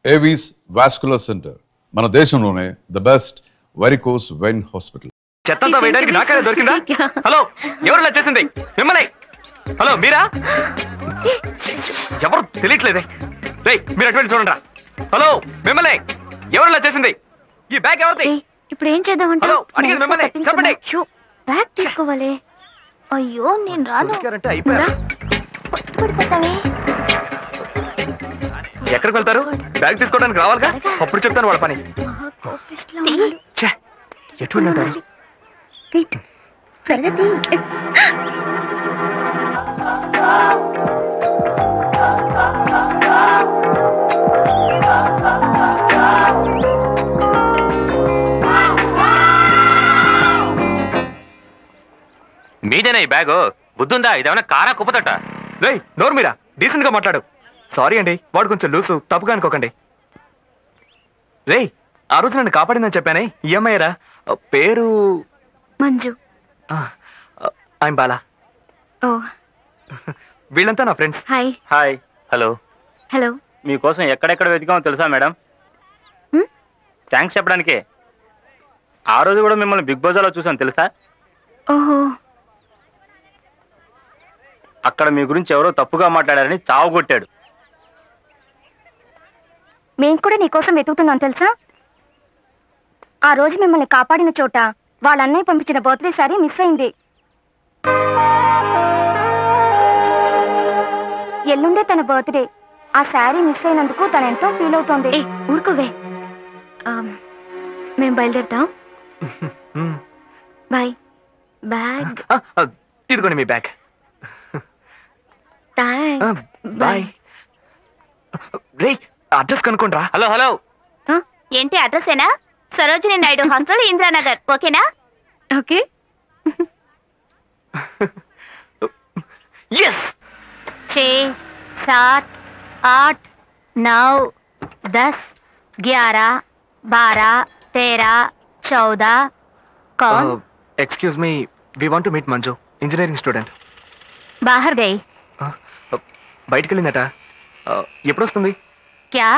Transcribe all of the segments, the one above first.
Avis vascular centre మన దేశంలోనే the best varicose vein hospital. చెత్తంతా వేయడానికి నాకనే దొరికిందా? హలో, ఎవరు వచ్చేసింది మిమ్మల్ని? హలో, మీరా? ఎవరు తెలియట్లేదే. మీరు అటువంటి చూడండి. హలో, మిమ్మల్ని ఎవరు వచ్చేసింది? ఈ బ్యాగ్ ఎవరిది? ఇప్పుడు ఏం చేద్దామంటే అడిగేది మిమ్మల్ని, చెప్పండి. బ్యాగ్ తీసుకోవాలి. అయ్యో నేను రాను. అయిపోయారా? ఎక్కడికి వెళ్తారు? బ్యాగ్ తీసుకోవడానికి రావాలిగా, అప్పుడు చెప్తాను వాళ్ళ పని. ఎటు వెళ్ళారు? మీదేనా ఈ బ్యాగు? బుద్ధుందా? ఇదేమన్నా కారా కుప్పతట? రేయ్, నోరు మీరా, డీసెంట్ గా మాట్లాడు. సారీ అండి, వాడు కొంచెం లూసు, తప్పుగా అనుకోకండి. రేయ్, ఆ రోజు నన్ను కాపాడిందని చెప్పానే, ఈ అమ్మాయిరా? పేరు మంజు. ఐమ్ బాలా. ఓ, వీళ్ళంతా నా friends. Hi. Hi. Hello. Hello. మీకోసం ఎక్కడెక్కడ వెతికామో తెలుసా మేడం? థ్యాంక్స్ చెప్పడానికే. ఆ రోజు కూడా మిమ్మల్ని బిగ్ బజార్లో చూసాను తెలుసా? ఓహో. అక్కడ మీ గురించి ఎవరో తప్పుగా మాట్లాడారని చావు కొట్టాడు. మేం కూడా నీకోసం వెతుకుతున్నాం తెలుసా? ఆ రోజు మిమ్మల్ని కాపాడిన చోట వాళ్ళ అన్నయ్య పంపించిన బర్త్డే సారీ మిస్ అయింది. ఎల్లుండే తన బర్త్డే. ఆ శారీ మిస్ అయినందుకు తను ఎంతో ఫీల్ అవుతోంది. ఊరుకోవే, మేం బయలుదేరుతాం. బాయ్. బ్యాగ్ ఇదిగోండి మీ బ్యాగ్. థాంక్స్. బాయ్. రే, అడ్రస్ కనుక్కోండ్రా. Hello hello. ఏంటి అడ్రస్ ఏనా? సరోజిని నాయుడు హాస్టల్, ఇంద్రానగర్. ఓకేనా? ఓకే. yes. 6, 7, 8, 9, 10, 11, 12, 13, 14. कौन? Excuse me, we want to meet Manju, engineering student. बाहर गई. బయటికి వెళ్ళిందట. ఎప్పుడు వస్తుంది? क्या?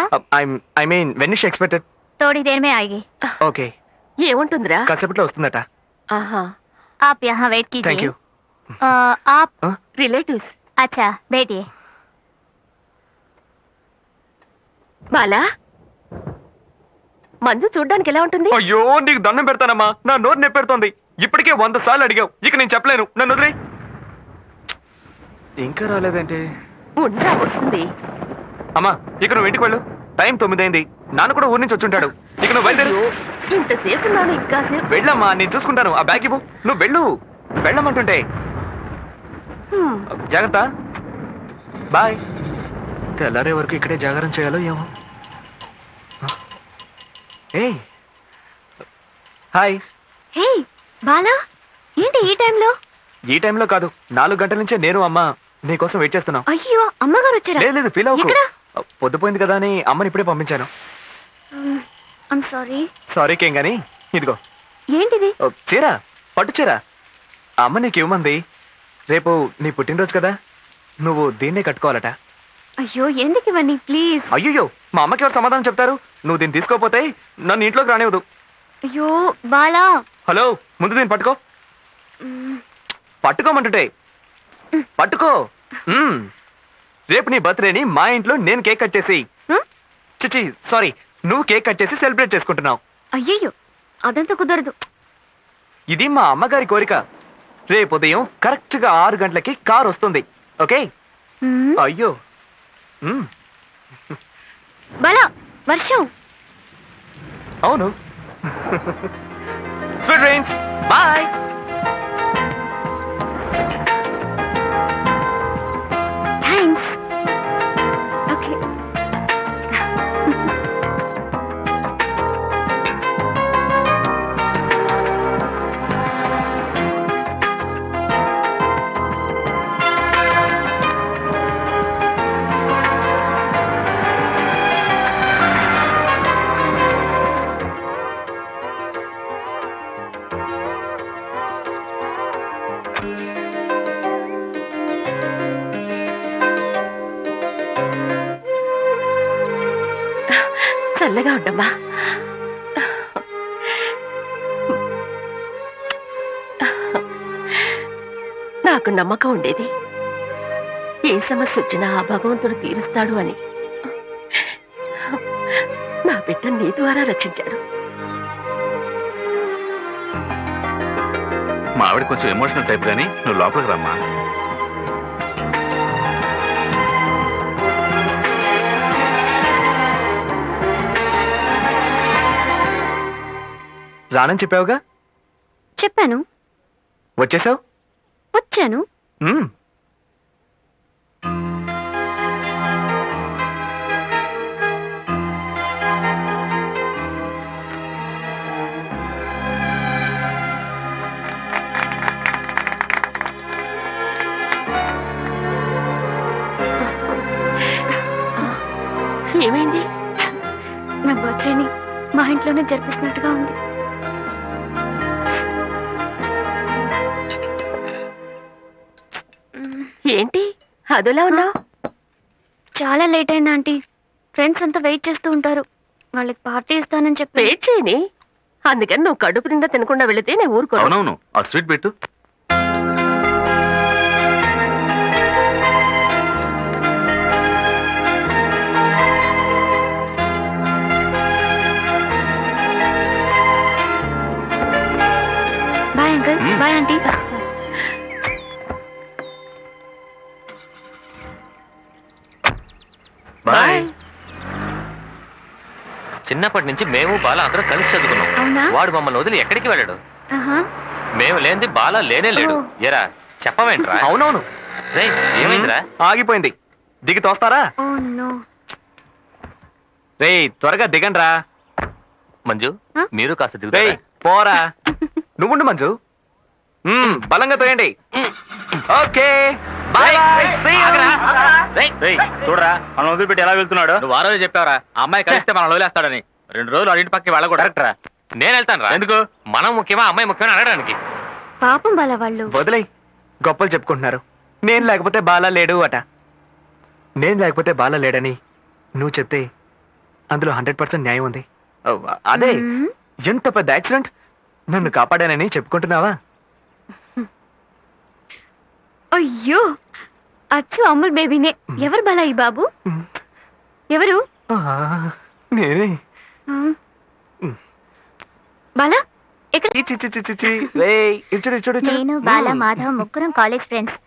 I mean when is expected? थोड़ी देर में आएगी. ఓకే. ఏముంటుందిరా? కాసేపట్లో వస్తుందట. ఆహా. आप यहाँ वेट థ్యాంక్ कीजिए. యూ. आप రిలేటివ్స్. अच्छा बैठिए. బాలా, మంజు చూడ్డానికి ఎలా ఉంటుంది? అయ్యో, నీకు దండం పెడతానమ్మా, నా నోరు నెప్పెడుతోంది. ఇప్పటికే 100 సార్లు అడిగావు, ఇక నేను చెప్పలేను, నన్ను వదిలే. ఇంకా రాలేదేంటి? ఉండరా, వస్తుంది. అమ్మా, ఇక నువ్వు ఇంటికి వెళ్ళు. టైం 9 అయింది. నాన్న కూడా ఊరి నుంచి వచ్చుంటాడు. ఇక నువ్వు బయలుదేరు. అయ్యో, ఇంతసేపు నాను ఇంకాసేపు. వెళ్ళమ్మా, నేను చూసుకుంటాను. ఆ బ్యాగ్ ఇవ్వు. నువ్వు వెళ్ళు. వెళ్ళమంటుంటే. జాగ్రత్త. బాయ్. తెల్లారే వరకు ఇక్కడే జాగారం చేయాలో ఏమో. ఏయ్, హాయ్. హే బాలా, ఏంటి ఈ టైంలో? ఈ టైంలో కాదు, 4 గంటల నుంచే నేను అమ్మ నీకోసం వెయిట్ చేస్తున్నాం. అయ్యో, అమ్మగారు వచ్చారా? లేదు, ఫీల్ అవ్వకు. ఎక్కడ? పొద్దుపోయింది కదా అని అమ్మని ఇప్పుడే పంపించాను. I'm sorry. సారీకేం గాని, ఇదిగో. ఏంటిది? చీర, పట్టు చీర. అమ్మ నీకు ఇవ్వమంది. రేపు నీ పుట్టినరోజు కదా, నువ్వు దీన్నే కట్టుకోవాలట. అయ్యో, ఎందుకు ఇవన్నీ? ప్లీజ్. అయ్యో, మా అమ్మకి ఎవరు సమాధానం చెప్తారు? నువ్వు దీన్ని తీసుకోపోతే నన్ను ఇంట్లోకి రానివ్వదు. అయ్యో బాలా. హలో, ముందు దీన్ని పట్టుకో. పట్టుకోమంటుంటే పట్టుకో. రేపు నీ బర్త్డేని మా ఇంట్లో నేను కేక్ కట్ చేసి, చిచి సారీ, నువ్వు కేక్ కట్ చేసి సెలబ్రేట్ చేసుకుంటున్నావు. అయ్యయ్యో, అదంతా కుదరదు. ఇది మా అమ్మగారి కోరిక. రేపు ఉదయం కరెక్ట్ గా 6 గంటలకి కార్ వస్తుంది. ఓకే? అయ్యో. బాలా, వర్షం. అవును. Sweet dreams. Bye. Thanks. Okay. చల్లగా ఉండమ్మా. నాకు నమ్మకం ఉండేది ఏ సమస్య వచ్చినా ఆ భగవంతుడు తీరుస్తాడు అని. నా బిడ్డ నీ ద్వారా రక్షించాడు. మా ఆవిడ కొంచెం ఎమోషనల్ టైప్ గానీ నువ్వు లోపలికి రమ్మా. రానని చెప్పావుగా? చెప్పాను. వచ్చేసావు? వచ్చాను. ఏమైంది? నా బర్త్డేని మా ఇంట్లోనే జరిపిస్తున్నట్టుగా ఉంది. ఏంటి అదోలా ఉన్నావు? చాలా లేట్ అయింది ఆంటీ. ఫ్రెండ్స్ అంతా వెయిట్ చేస్తూ ఉంటారు. వాళ్ళకి పార్టీ ఇస్తానని చెప్పి. వెయిట్ చేయని. అందుకని నువ్వు కడుపు నిండా తినకుండా వెళితే నేను ఊరుకోను. అవునవును, ఆ స్వీట్ పెట్టు. Bye uncle. Bye aunty. Bye. చిన్నప్పటి నుంచి మేము బాల అందరం కలిసి చదువుకున్నాం. అవునా? వాడు మమ్మల్ని వదిలి ఎక్కడికి వెళ్ళాడు? ఆహా. మేము లేనిది బాల లేనే లేడు. ఓ. ఎరా చెప్పవేంట్రా? అవునవును. రేయ్, ఏమైందిరా? ఆగిపోయింది. దిగి తోస్తారా? Oh no. రేయ్ త్వరగా దిగండ్రా. మంజు, ఆ? మీరు కాస్త రేయ్ దిగుతారా? పోరా. నువ్వుండు మంజు. బలంగా తోయండి. Okay bye. ఆగరా. రేయ్, రేయ్ చూడరా మనం వదిలిపెట్టి ఎలా వెళ్తున్నాడు. నువ్వు ఆ రోజు చెప్పావరా ఆ అమ్మాయి కలిస్తే మనం వదిలేస్తాడని. 2 రోజులు అడిగి పక్కకి వెళ్ళకూడదు. కరెక్ట్ రా. నేను వెళ్తాను రా. ఎందుకు? మనం ముఖ్యమా అమ్మాయి ముఖ్యమని అడగడానికి. పాపం బాల వాళ్ళు. వదిలేయ్. గొప్పలు చెప్పుకుంటున్నారు. నేను లేకపోతే బాలా లేడు అట. నేను లేకపోతే బాలా లేడని నువ్వు చెప్తే అందులో 100% న్యాయం ఉంది. అదే మ్మ్. ఎంత పెద్ద యాక్సిడెంట్ నన్ను కాపాడానని చెప్పుకుంటున్నావా? అయ్యో, అచ్చు అమ్ముల్ బేబీనే. ఎవరు బాలా ఈ బాబు? ఎవరు? ఆ, నేనే. ఆ. బాలా ఎక్కడ? చి, చి, చి, చి, చి, చి. రేయ్, ఇటు చూడు, ఇటు చూడు, ఇటు చూడు. నేను బాల మాధవ్ ముగ్గురం కాలేజ్ ఫ్రెండ్స్.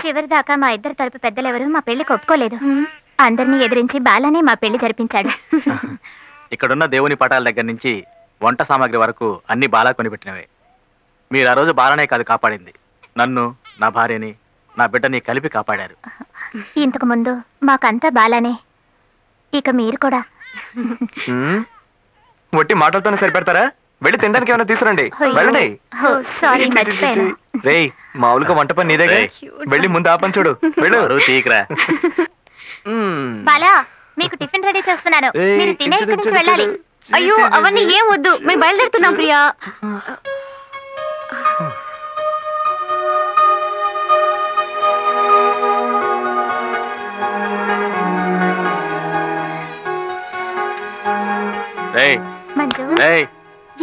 చివరి దాకా మా ఇద్దరు తరపు పెద్దలెవరూ మా పెళ్లికి ఒప్పుకోలేదు. అందరినీ ఎదిరించి బాలనే మా పెళ్లి జరిపించాడు. ఇక్కడున్న దేవుని పటాల దగ్గర నుంచి వంట సామాగ్రి వరకు అన్ని బాలా కొనిపెట్టినవే. మీరు ఆ రోజు బాలనే కాదు కాపాడింది, నన్ను, నా భార్యని, నా బిడ్డని కలిపి కాపాడారు. ఇంతకు ముందు మాకంతా బాలనే, ఇక మీరు కూడా. ఒట్టి మాటలతోనే సరిపెడతారా? వెళ్ళి తినడానికి ఏమైనా తీసుకురండి. అయ్యో. వెళ్ళండి. ఓ, సారీ, చి, చి, చి, చి, మర్చిపోయాను. చి. రేయ్, మామూలుగా వంట పని నీదేగా. రేయ్. వెళ్ళి ముందు ఆపని చూడు. వెళ్ళు. మరో తీయకురా. బాలా, మీకు టిఫిన్ రెడీ చేస్తున్నాను. ఏయ్, మీరు తినే ఇటు ఇక్కడి నుంచి చూడు, వెళ్ళాలి. చూడు. అయ్యో, అవన్నీ ఏం వద్దు. మేము బయలుదేరుతున్నాం ప్రియా. రేయ్ మంజు, రేయ్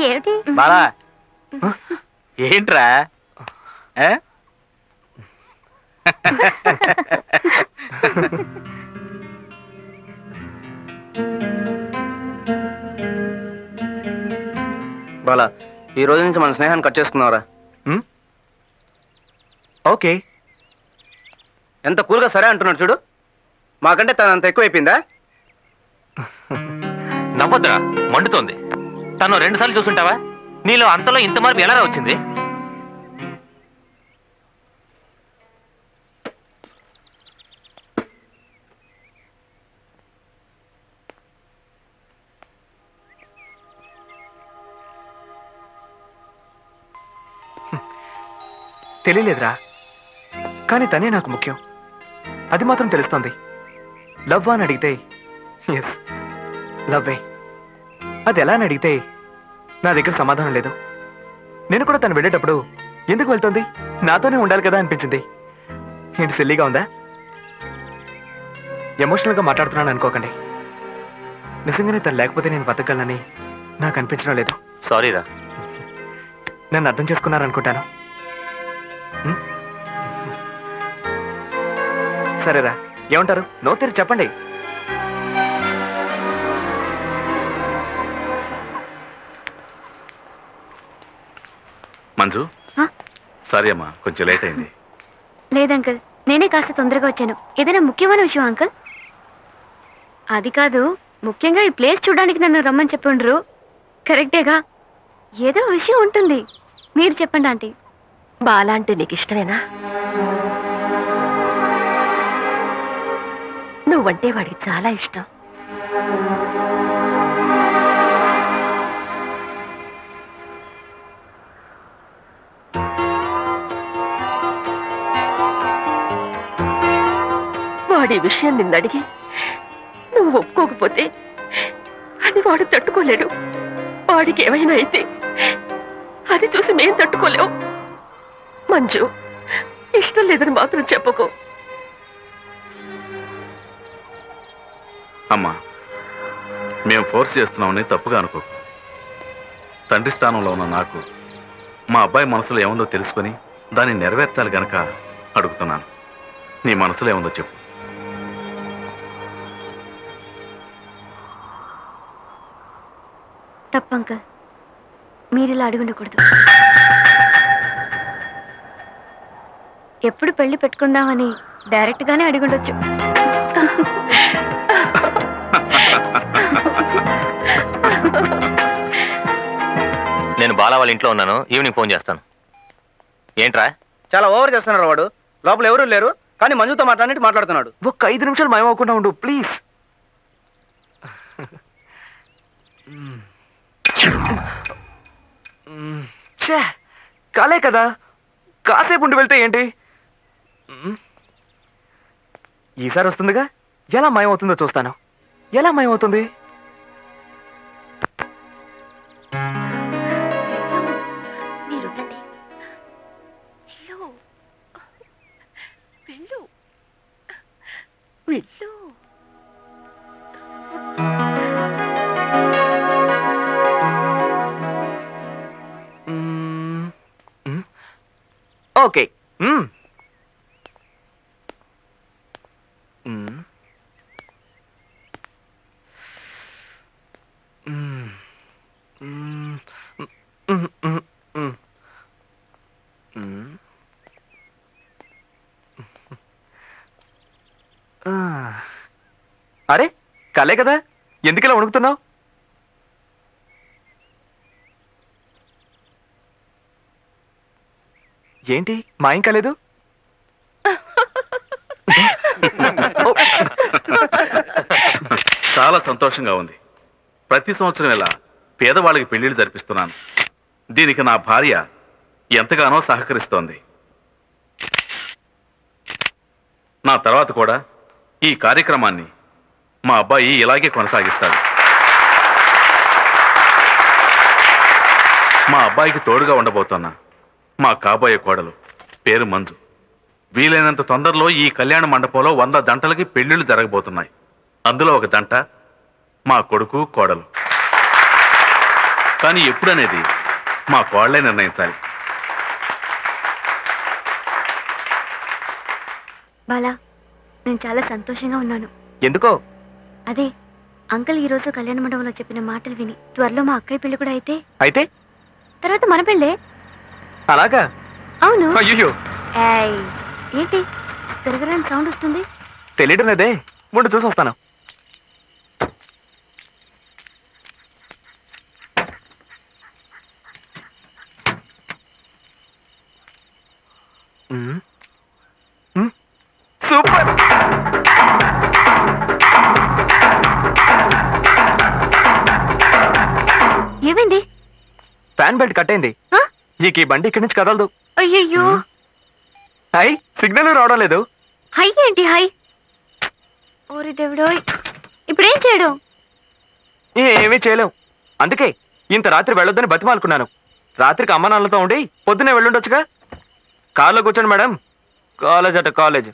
ఏమిటి? బాలా, ఏంట్రా? ఏ? బాలా, ఈ రోజు నుంచి మన స్నేహాన్ని కట్ చేసుకున్నావరా? ఓకే. ఎంత కూల్గా సరే అంటున్నాడు చూడు. మాకంటే తను అంత ఎక్కువైపోయిందా? నవ్వొద్దురా, మండుతోంది. తను 2 సార్లు చూసుంటావా? నీలో అంతలో ఇంత మార్పు ఎలా వచ్చింది? తెలియలేదురా, కానీ తనే నాకు ముఖ్యం. అది మాత్రం తెలుస్తోంది. లవ్ అని అడిగితే ఎస్, లవ్వే. అది ఎలా అని అడిగితే నా దగ్గర సమాధానం లేదు. నేను కూడా తను వెళ్ళేటప్పుడు ఎందుకు వెళ్తుంది, నాతోనే ఉండాలి కదా అనిపించింది. ఏంటి సిల్లీగా ఉందా? ఎమోషనల్గా మాట్లాడుతున్నాను అనుకోకండి. నిజంగానే తను లేకపోతే నేను బతకగలనని నాకు అనిపించడం లేదు. సారీరా. నన్ను అర్థం చేసుకున్నారనుకుంటాను. ఉం? సరేరా, ఏమంటారు? నో తెరి చెప్పండి. మంజు, ఆ? సారీ అమ్మా, కొంచెం లేట్ అయింది. లేదంకుల్, నేనే కాస్త తొందరగా వచ్చాను. ఏదైనా ముఖ్యమైన విషయం అంకుల్? అది కాదు, ముఖ్యంగా ఈ ప్లేస్ చూడడానికి నన్ను రమ్మని చెప్పుండ్రు. కరెక్టేగా? ఏదో విషయం ఉంటుంది, మీరు చెప్పండి ఆంటీ. బాల అంటే నీకు ఇష్టమేనా? నువ్వంటే వాడికి చాలా ఇష్టం. వాడి విషయం నిన్నడిగి నువ్వు ఒప్పుకోకపోతే అది వాడు తట్టుకోలేడు. వాడికి ఏమైనా అయితే అది చూసి మేం తట్టుకోలేవు. మంజు, ఇష్టం లేదని మాత్రం చెప్పకు. అమ్మా, మేము ఫోర్స్ చేస్తున్నామని తప్పుగా అనుకో. తండ్రి స్థానంలో ఉన్న నాకు మా అబ్బాయి మనసులో ఏముందో తెలుసుకొని దాన్ని నెరవేర్చాలి గనక అడుగుతున్నాను. నీ మనసులో ఏముందో చెప్పు. తప్పంకల్, మీరు ఇలా అడుగుండకూడదు. ఎప్పుడు పెళ్లి పెట్టుకుందామని డైరెక్ట్ గానే అడుగుండొచ్చు. నేను బాలా వాళ్ళ ఇంట్లో ఉన్నాను, ఈవినింగ్ ఫోన్ చేస్తాను. ఏంట్రా? చాలా ఓవర్ చేస్తున్నారు వాడు. లోపల ఎవరు లేరు, కానీ మంజుతో మాట్లాడుతున్నాడు. ఒక్క 5 నిమిషాలు మాయమవకుండా ఉండు ప్లీజ్. ఛే, కాలే కదా, కాసేపు ఉండి వెళ్తే ఏంటి? ఈసారి వస్తుందిగా, ఎలా మాయమవుతుందో చూస్తాను. ఎలా మాయమవుతుంది? మీరుండండి. వెళ్ళు. వెళ్ళు. వెళ్ళు. ఓకే. అరే, కలే కదా, ఎందుకు ఇలా వణుకుతున్నావు? ఏంటి మాయం కాలేదు? చాలా సంతోషంగా ఉంది. ప్రతి సంవత్సరం ఇలా పేదవాళ్ళకి పెళ్లిళ్ళు జరిపిస్తున్నాను. దీనికి నా భార్య ఎంతగానో సహకరిస్తోంది. నా తర్వాత కూడా ఈ కార్యక్రమాన్ని మా అబ్బాయి ఇలాగే కొనసాగిస్తాడు. మా అబ్బాయికి తోడుగా ఉండబోతున్నా మా కాబోయే కోడలు పేరు మంజు. వీలైనంత తొందరలో ఈ కళ్యాణ మండపంలో 100 జంటలకి పెళ్లిళ్ళు జరగబోతున్నాయి. అందులో ఒక జంట మా కొడుకు కోడలు. కానీ ఎప్పుడనేది మా కోడలే నిర్ణయించాలి. బాలా, నేను చాలా సంతోషంగా ఉన్నాను. ఎందుకో? అదే, అంకుల్ ఈ రోజు కళ్యాణ మండపంలో చెప్పిన మాటలు విని త్వరలో మా అక్కయ్య పెళ్లి కూడా అయితే తర్వాత మన పెళ్ళే. అలాగా? అవును. అయ్యో, ఏయ్, ఏంటి తిరగరాని సౌండ్ వస్తుంది? తెలియడం లేదే, ముందు చూసి వస్తాను. సూపర్. ఏమైంది? ఫ్యాన్ బెల్ట్ కట్ అయింది. ఆ? ఈ బండి ఇక్కడి నుంచి కదలదు. అయ్యయ్యో. హై, సిగ్నల్ రావడం లేదు. హై ఏంటి హై? ఓరి దేవుడో, ఇప్పుడేం చేయడం? ఏమీ చేయలేం. అందుకే ఇంత రాత్రి వెళ్ళొద్దని బతిమాలుకున్నాను. రాత్రికి అమ్మ నాన్నలతో ఉండి పొద్దునే వెళ్ళుండొచ్చుగా. కార్లో కూర్చోండి మేడం, కాలేజ్ అట కాలేజ్.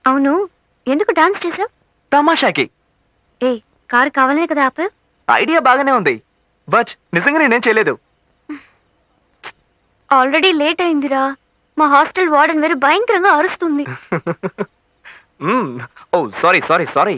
అవును, ఎందుకు డాన్స్ చేసావు? తమాషాకి. ఏ, కారు కావాలనే కదా ఆపా? ఐడియా బాగానే ఉంది, బట్ నిజంగా నేనేం చేయలేదు. ఆల్రెడీ లేట్ అయిందిరా. మా హాస్టల్ వార్డెన్ వేరు భయంకరంగా అరుస్తుంది. ఓ సారీ సారీ సారీ.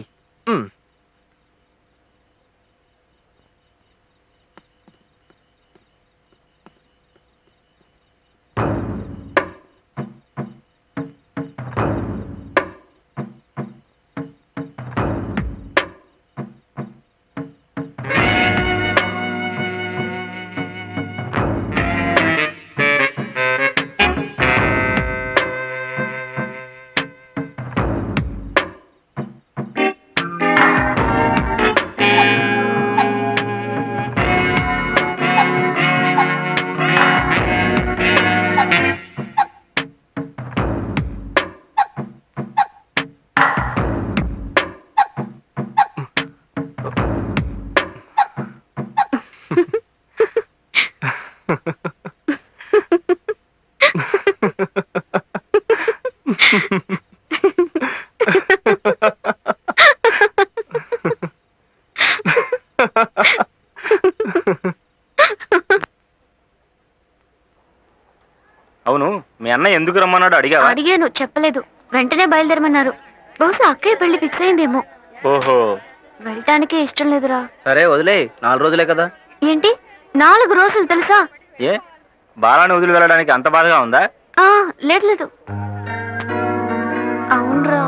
అవును, మీ అన్న ఎందుకు రమ్మన్నాడు అడిగావా? అడిగాను, చెప్పలేదు. వెంటనే బయలుదేరమన్నారు. బహుశా అక్కయ్య పెళ్లి ఫిక్స్ అయిందేమో. ఓహో, వెళ్ళటానికే ఇష్టం లేదురా. సరే వదిలే, 4 రోజులే కదా. ఏంటి 4 రోజులు తెలుసా? ఏ, బాలాని వదిలి వెళ్ళడానికి అంత బాధగా ఉందా? ఆ, లేదు లేదు. అవునరా.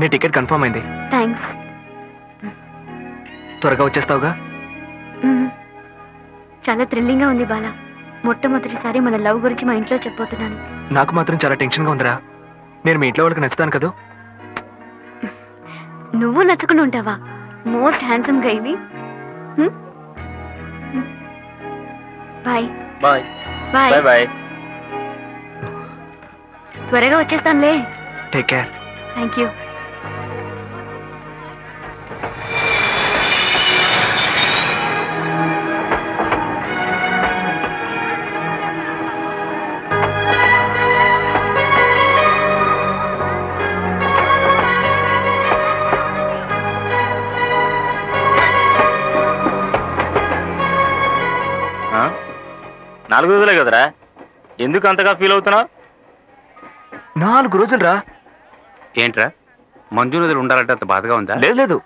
నీ టికెట్ కన్ఫర్మ్ అయింది. థ్యాంక్స్. త్వరగా వచ్చేస్తావుగా? చాలా థ్రిల్లింగ్ గా ఉంది బాలా. మొట్టమొదటిసారి మన లవ్ గురించి మా ఇంట్లో చెప్పబోతున్నాను. నాకు మాత్రం చాలా టెన్షన్గా ఉందిరా. నేను మీ ఇంట్లో వాళ్ళకి నచ్చుతాను కదా? నువ్వు నచ్చుకుని ఉంటావా? మోస్ట్ హ్యాండ్సమ్ గా ఇవి. Bye bye bye. Bye bye. త్వరగా వచ్చేస్తానులే. Take care. Thank you. ఆ? 4 రోజులే కదరా, ఎందుకు అంతగా ఫీల్ అవుతున్నావు? 4 రోజులు రా. ఏంట్రా, మంజు నదులు ఉండాలంటే అంత బాధగా ఉందా? లేదు లేదు.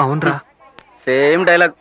అవునరా. Same dialogue.